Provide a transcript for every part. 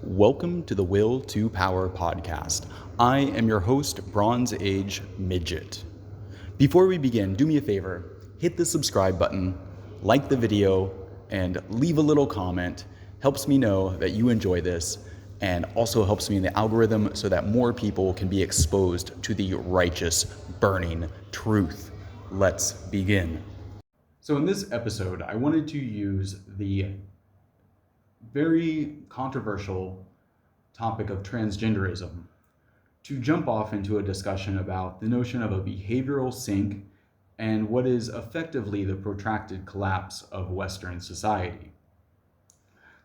Welcome to the Will to Power podcast. I am your host, Bronze Age Midget. Before we begin, do me a favor, hit the subscribe button, like the video, and leave a little comment. Helps me know that you enjoy this and also helps me in the algorithm so that more people can be exposed to the righteous, burning truth. Let's begin. So in this episode, I wanted to use the very controversial topic of transgenderism to jump off into a discussion about the notion of a behavioral sink and what is effectively the protracted collapse of Western society.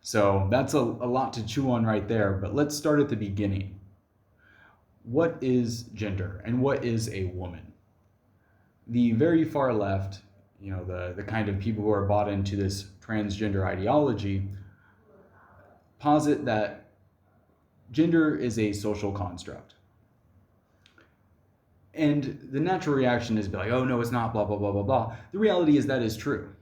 So that's a lot to chew on right there, but let's start at the beginning. What is gender and what is a woman? The very far left, the kind of people who are bought into this transgender ideology, posit that gender is a social construct. And the natural reaction is be like, oh no, it's not, blah, blah, blah, blah, blah. The reality is that is true.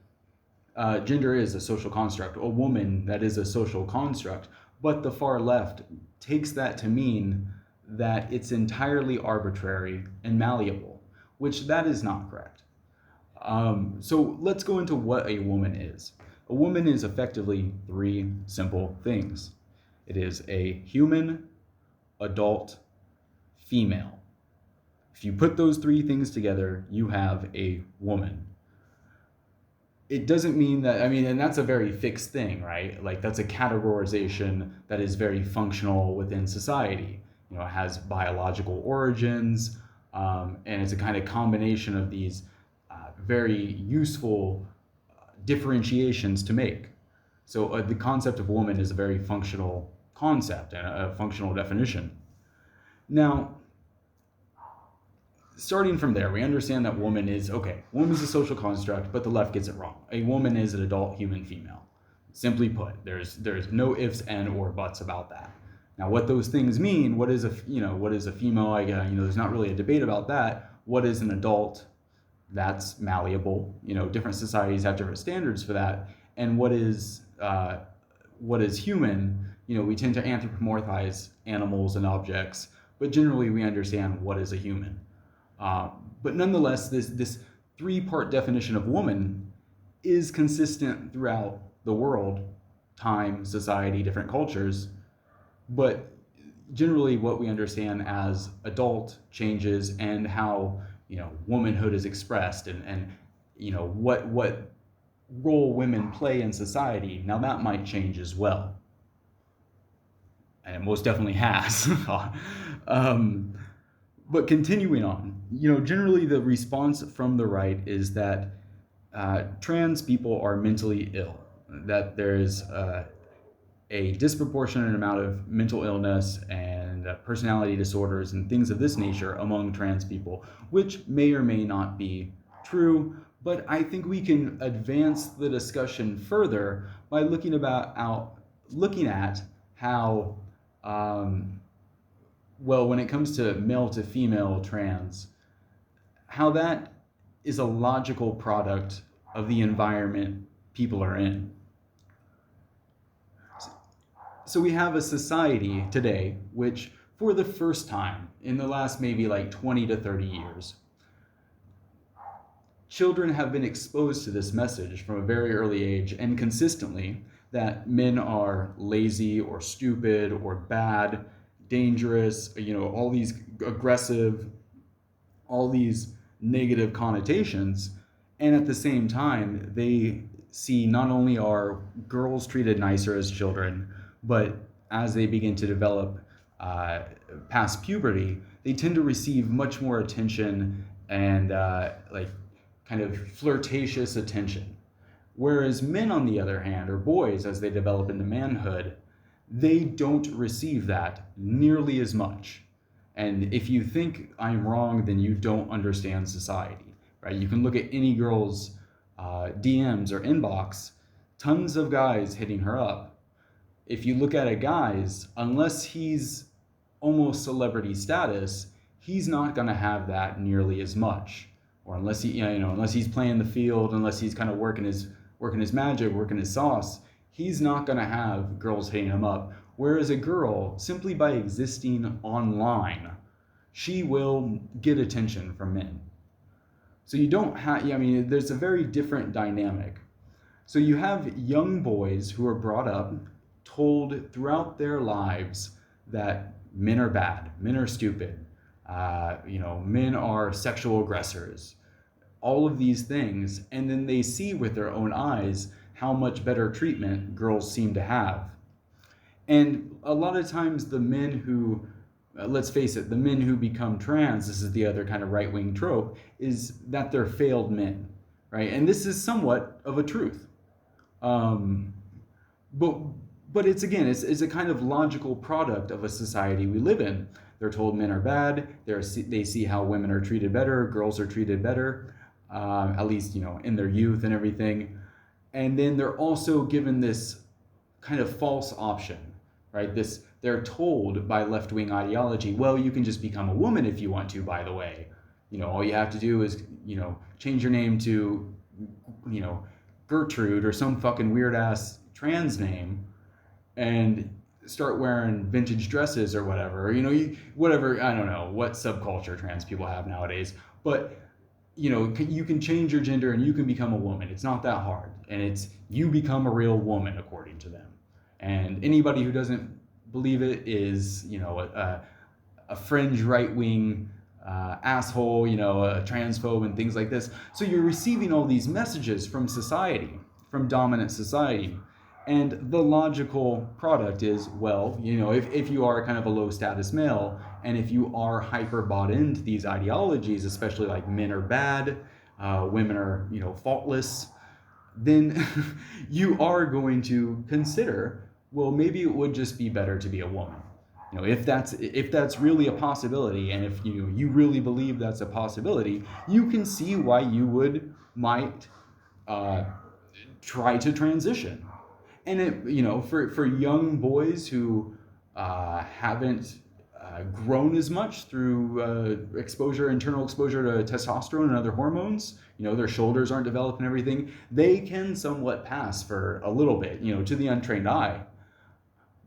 Gender is a social construct. A woman, that is a social construct. But the far left takes that to mean that it's entirely arbitrary and malleable, which that is not correct. So let's go into what a woman is. A woman is effectively three simple things. It is a human, adult, female. If you put those three things together, you have a woman. It doesn't mean that, and that's a very fixed thing, right? Like that's a categorization that is very functional within society. It has biological origins, and it's a kind of combination of these very useful differentiations to make. So the concept of woman is a very functional concept and a functional definition. Now, starting from there, we understand that woman is a social construct, but the left gets it wrong. A woman is an adult human female. Simply put, there's no ifs and or buts about that. Now, what those things mean, what is a female? There's not really a debate about that. What is an adult? That's malleable. Different societies have different standards for that. And what is human? We tend to anthropomorphize animals and objects, but generally we understand what is a human. But nonetheless, this three-part definition of woman is consistent throughout the world, time, society, different cultures. But generally what we understand as adult changes, and how womanhood is expressed, and what role women play in society. Now that might change as well, and it most definitely has. But continuing on, generally the response from the right is that trans people are mentally ill, that there is a disproportionate amount of mental illness and personality disorders and things of this nature among trans people, which may or may not be true. But I think we can advance the discussion further by looking at how, when it comes to male to female trans, how that is a logical product of the environment people are in. So we have a society today which, for the first time in the last maybe 20 to 30 years, children have been exposed to this message from a very early age, and consistently, that men are lazy or stupid or bad, dangerous, all these aggressive, all these negative connotations. And at the same time, they see not only are girls treated nicer as children, but as they begin to develop past puberty, they tend to receive much more attention and kind of flirtatious attention. Whereas men, on the other hand, or boys, as they develop into manhood, they don't receive that nearly as much. And if you think I'm wrong, then you don't understand society, right? You can look at any girl's DMs or inbox, tons of guys hitting her up. If you look at a guy's, unless he's almost celebrity status, he's not going to have that nearly as much. Or unless unless he's playing the field, unless he's kind of working his magic, working his sauce, he's not going to have girls hitting him up. Whereas a girl, simply by existing online, she will get attention from men. So you don't have, I mean, there's a very different dynamic. So you have young boys who are brought up, told throughout their lives that men are bad, men are stupid, men are sexual aggressors, all of these things, and then they see with their own eyes how much better treatment girls seem to have. And a lot of times the men who, let's face it, the men who become trans, this is the other kind of right-wing trope, is that they're failed men, right? And this is somewhat of a truth. But it's, again, it's a kind of logical product of a society we live in. They're told men are bad. They see how women are treated better, girls are treated better, at least, in their youth and everything. And then they're also given this kind of false option, right? They're told by left-wing ideology, well, you can just become a woman if you want to, by the way. All you have to do is, change your name to, Gertrude or some fucking weird-ass trans name and start wearing vintage dresses or whatever. Whatever, I don't know what subculture trans people have nowadays. But, you can change your gender and you can become a woman. It's not that hard. And you become a real woman, according to them. And anybody who doesn't believe it is, a fringe right-wing asshole, a transphobe and things like this. So you're receiving all these messages from society, from dominant society. And the logical product is, well, if you are kind of a low status male, and if you are hyper bought into these ideologies, especially like men are bad, women are, faultless, then you are going to consider, well, maybe it would just be better to be a woman. If that's really a possibility, and if you really believe that's a possibility, you can see why you might try to transition. And for young boys who haven't grown as much through internal exposure to testosterone and other hormones, their shoulders aren't developed and everything, they can somewhat pass for a little bit, to the untrained eye.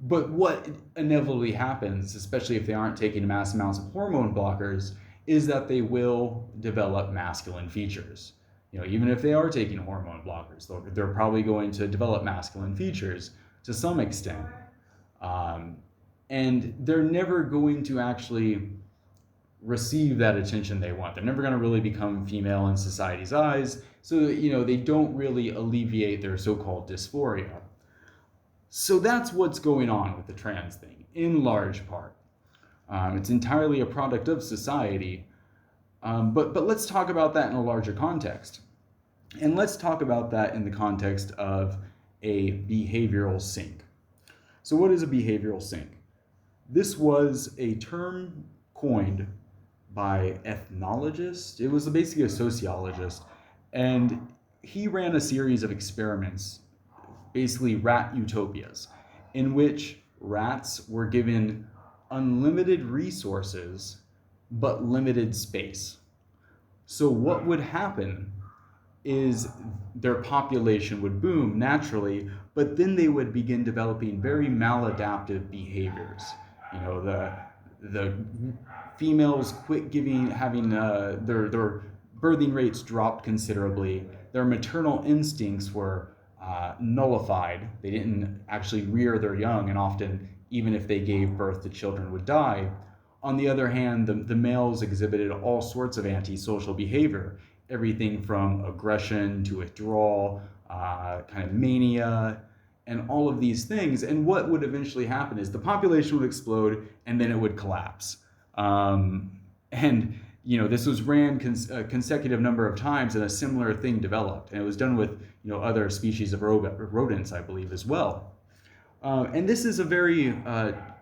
But what inevitably happens, especially if they aren't taking mass amounts of hormone blockers, is that they will develop masculine features. Even if they are taking hormone blockers, they're probably going to develop masculine features to some extent. And they're never going to actually receive that attention they want. They're never going to really become female in society's eyes. So, they don't really alleviate their so-called dysphoria. So that's what's going on with the trans thing, in large part. It's entirely a product of society. But let's talk about that in a larger context. And let's talk about that in the context of a behavioral sink. So what is a behavioral sink? This was a term coined by ethnologist. It was basically a sociologist. And he ran a series of experiments, basically rat utopias, in which rats were given unlimited resources but limited space. So what would happen is their population would boom naturally, but then they would begin developing very maladaptive behaviors. The females quit having their birthing rates dropped considerably. Their maternal instincts were nullified. They didn't actually rear their young, and often, even if they gave birth to children, would die. On the other hand, the males exhibited all sorts of antisocial behavior, everything from aggression to withdrawal, kind of mania, and all of these things. And what would eventually happen is the population would explode and then it would collapse. This was ran a consecutive number of times, and a similar thing developed. And it was done with other species of rodents, I believe, as well. And this is a very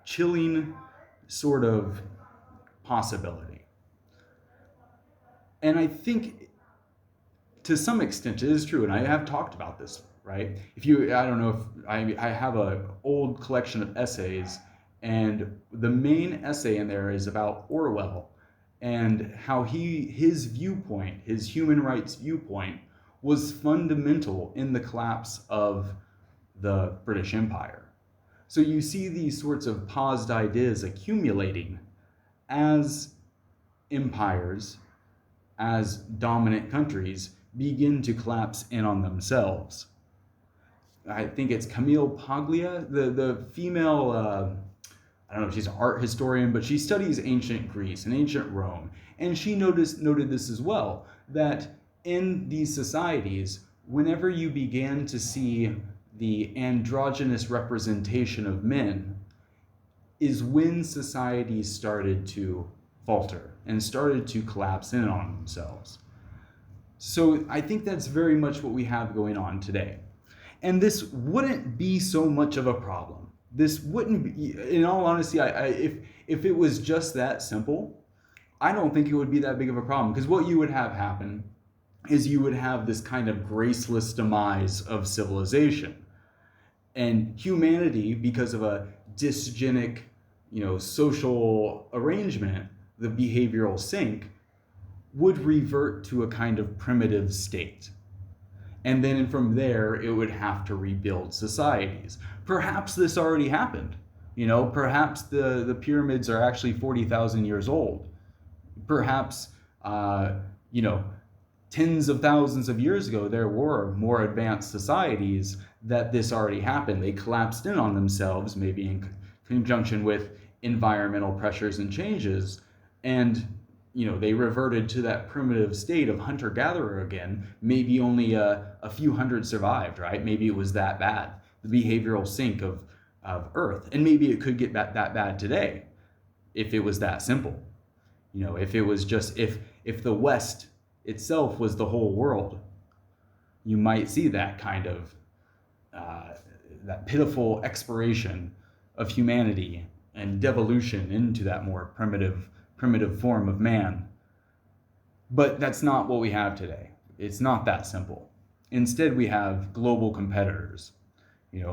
chilling sort of possibility. And I think to some extent it is true, and I have talked about this, right? I don't know if I have an old collection of essays, and the main essay in there is about Orwell and how his viewpoint, his human rights viewpoint, was fundamental in the collapse of the British Empire. So you see these sorts of paused ideas accumulating as empires, as dominant countries begin to collapse in on themselves. I think it's Camille Paglia, the female, I don't know if she's an art historian, but she studies ancient Greece and ancient Rome. And she noted this as well, that in these societies, whenever you began to see the androgynous representation of men, is when societies started to falter and started to collapse in on themselves. So I think that's very much what we have going on today. And this wouldn't be so much of a problem. This wouldn't be, in all honesty, if it was just that simple, I don't think it would be that big of a problem. Because what you would have happen is you would have this kind of graceless demise of civilization. And humanity, because of a dysgenic, social arrangement, the behavioral sink, would revert to a kind of primitive state. And then from there, it would have to rebuild societies. Perhaps this already happened. Perhaps the pyramids are actually 40,000 years old. Perhaps, tens of thousands of years ago, there were more advanced societies that this already happened. They collapsed in on themselves, maybe in conjunction with environmental pressures and changes, and they reverted to that primitive state of hunter-gatherer again. Maybe only a few hundred survived, right? Maybe it was that bad, the behavioral sink of Earth. And maybe it could get that bad today if it was that simple. If it was just, if the West itself was the whole world, you might see that kind of, that pitiful expiration of humanity and devolution into that more primitive form of man. But that's not what we have today. It's not that simple. Instead, we have global competitors,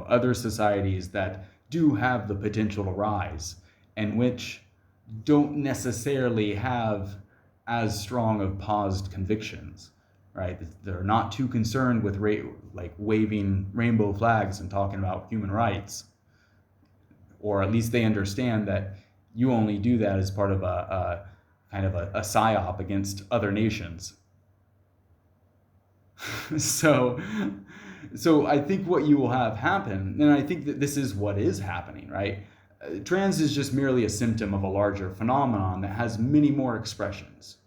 other societies that do have the potential to rise and which don't necessarily have as strong of paused convictions, right? They're not too concerned with waving rainbow flags and talking about human rights, or at least they understand that you only do that as part of a kind of a psyop against other nations. So I think what you will have happen, and I think that this is what is happening, right? Trans is just merely a symptom of a larger phenomenon that has many more expressions.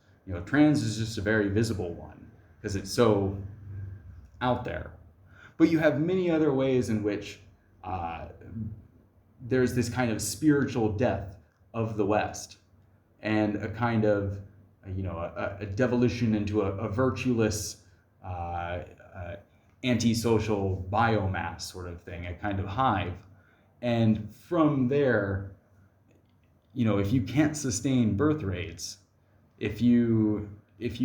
Trans is just a very visible one because it's so out there. But you have many other ways in which there's this kind of spiritual death of the West, and a kind of, a devolution into a virtueless, antisocial biomass sort of thing, a kind of hive. And from there, if you can't sustain birth rates, if you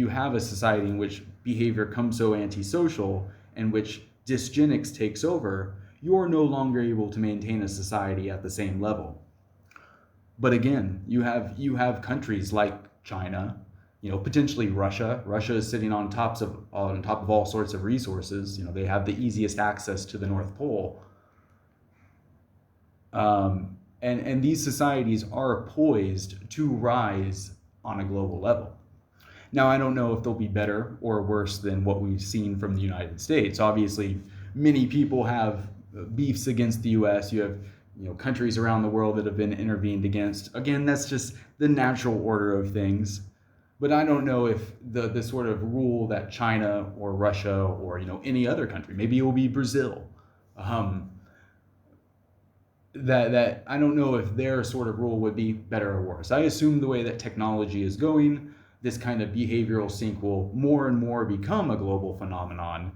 have a society in which behavior comes so antisocial and which dysgenics takes over, you're no longer able to maintain a society at the same level. But again, you have countries like China, potentially Russia. Russia is sitting on top of all sorts of resources. They have the easiest access to the North Pole. And these societies are poised to rise on a global level. Now, I don't know if they'll be better or worse than what we've seen from the United States. Obviously, many people have beefs against the U.S. You have countries around the world that have been intervened against. Again, that's just the natural order of things. But I don't know if the sort of rule that China or Russia or any other country, maybe it will be Brazil, that I don't know if their sort of rule would be better or worse. I assume the way that technology is going, this kind of behavioral sink will more and more become a global phenomenon.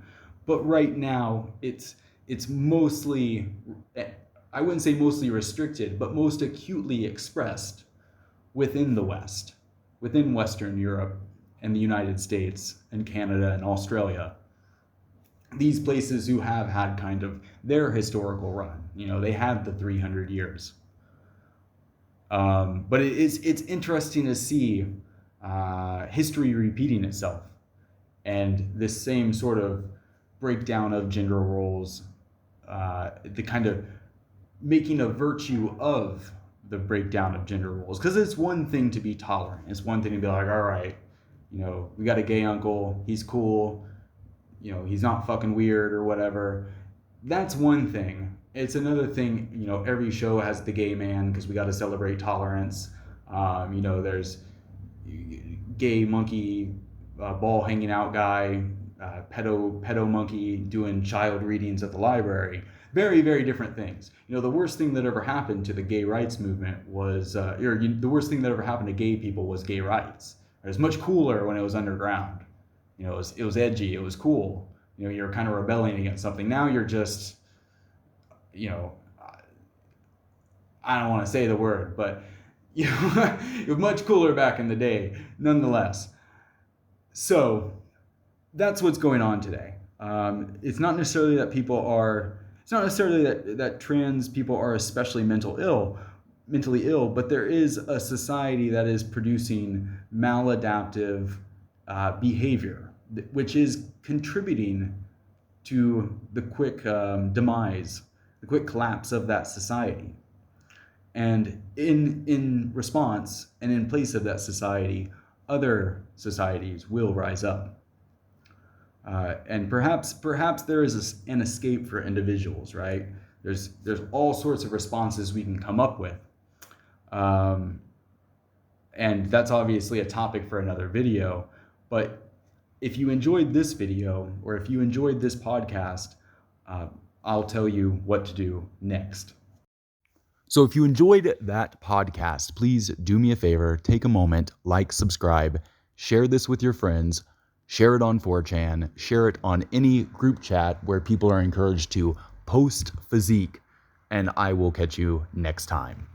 But right now, it's mostly, I wouldn't say mostly restricted, but most acutely expressed within the West, within Western Europe and the United States and Canada and Australia. These places who have had kind of their historical run, they had the 300 years. But it's interesting to see history repeating itself, and this same sort of breakdown of gender roles, the kind of making a virtue of the breakdown of gender roles. Because it's one thing to be tolerant. It's one thing to be like, all right, we got a gay uncle. He's cool. He's not fucking weird or whatever. That's one thing. It's another thing, every show has the gay man because we got to celebrate tolerance. There's gay monkey, ball hanging out guy, pedo monkey doing child readings at the library. Very, very different things. The worst thing that ever happened to the gay rights movement was, the worst thing that ever happened to gay people was gay rights. It was much cooler when it was underground. It was edgy. It was cool. You're kind of rebelling against something. Now you're just, I don't want to say the word, but it was much cooler back in the day, nonetheless. So that's what's going on today. It's not necessarily that that trans people are especially mentally ill, but there is a society that is producing maladaptive behavior, which is contributing to the quick demise, the quick collapse of that society. And in response and in place of that society, other societies will rise up. And perhaps there is an escape for individuals, right? There's all sorts of responses we can come up with. And that's obviously a topic for another video. But if you enjoyed this video, or if you enjoyed this podcast, I'll tell you what to do next. So if you enjoyed that podcast, please do me a favor, take a moment, like, subscribe, share this with your friends, share it on 4chan, share it on any group chat where people are encouraged to post physique, and I will catch you next time.